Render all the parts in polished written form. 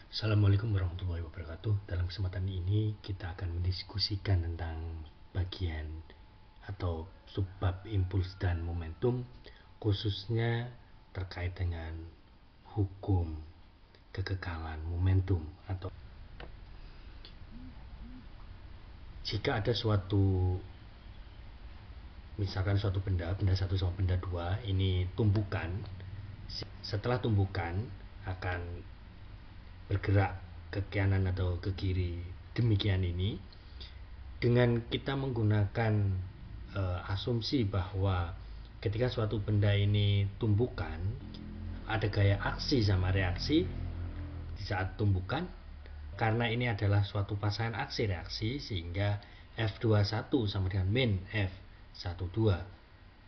Assalamualaikum warahmatullahi wabarakatuh. Dalam kesempatan ini kita akan mendiskusikan tentang bagian atau subbab impuls dan momentum, khususnya terkait dengan hukum kekekalan momentum. Atau jika ada misalkan suatu benda 1 sama benda 2 ini tumbukan, setelah tumbukan akan bergerak ke kanan atau ke kiri demikian ini, dengan kita menggunakan asumsi bahwa ketika suatu benda ini tumbukan ada gaya aksi sama reaksi di saat tumbukan. Karena ini adalah suatu pasangan aksi reaksi, sehingga F21 sama dengan min F12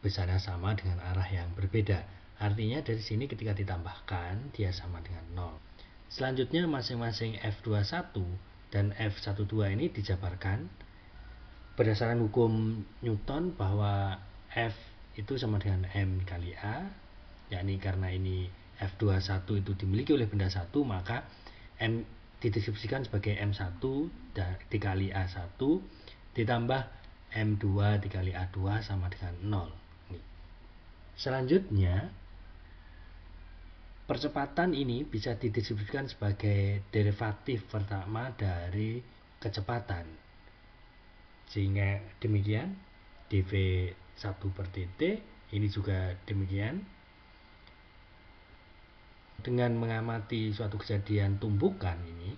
besarnya sama dengan arah yang berbeda. Artinya dari sini ketika ditambahkan dia sama dengan 0. Selanjutnya masing-masing F21 dan F12 ini dijabarkan berdasarkan hukum Newton bahwa F itu sama dengan M kali A, yakni karena ini F21 itu dimiliki oleh benda 1, maka M dideskripsikan sebagai M1 dikali A1 ditambah M2 dikali A2 sama dengan 0. Selanjutnya percepatan ini bisa dideskripsikan sebagai derivatif pertama dari kecepatan, sehingga demikian dv1 per dt ini juga demikian. Dengan mengamati suatu kejadian tumbukan ini,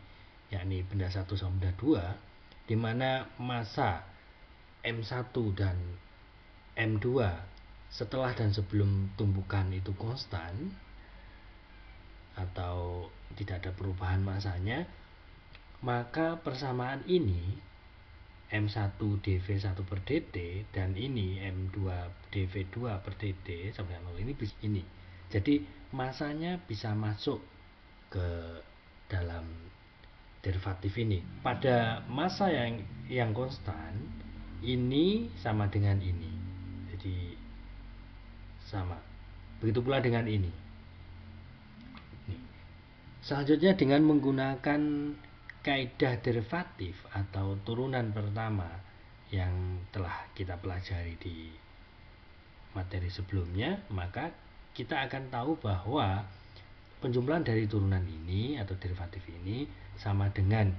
yakni benda 1 sama benda 2, di mana massa M1 dan M2 setelah dan sebelum tumbukan itu konstan atau tidak ada perubahan massanya, maka persamaan ini M1 dv1 per dt dan ini M2 dv2 per dt sama dengan 0 ini. Jadi masanya bisa masuk ke dalam derivatif ini. Pada massa yang konstan, ini sama dengan ini. Jadi sama. Begitu pula dengan ini. Selanjutnya dengan menggunakan kaidah derivatif atau turunan pertama yang telah kita pelajari di materi sebelumnya, maka kita akan tahu bahwa penjumlahan dari turunan ini atau derivatif ini sama dengan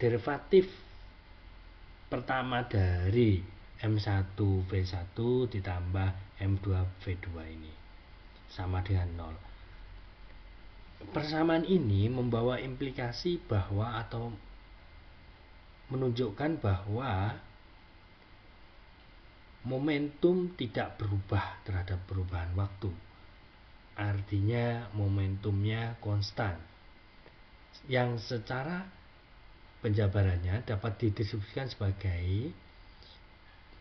derivatif pertama dari M1 V1 ditambah M2 V2 ini sama dengan 0. Persamaan ini membawa implikasi bahwa atau menunjukkan bahwa momentum tidak berubah terhadap perubahan waktu. Artinya momentumnya konstan, yang secara penjabarannya dapat dideskripsikan sebagai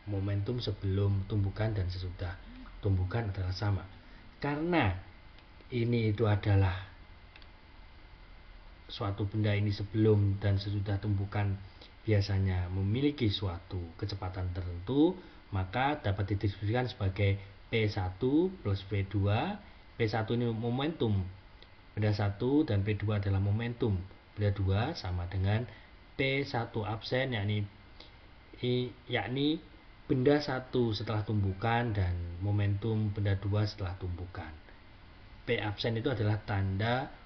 momentum sebelum tumbukan dan sesudah tumbukan adalah sama. Karena ini itu adalah suatu benda ini sebelum dan sesudah tumbukan biasanya memiliki suatu kecepatan tertentu, maka dapat dideskripsikan sebagai P1 plus P2. P1 ini momentum benda 1 dan P2 adalah momentum benda 2 sama dengan P1 absen, yakni benda 1 setelah tumbukan dan momentum benda 2 setelah tumbukan. P absen itu adalah tanda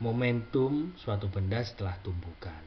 momentum suatu benda setelah tumbukan.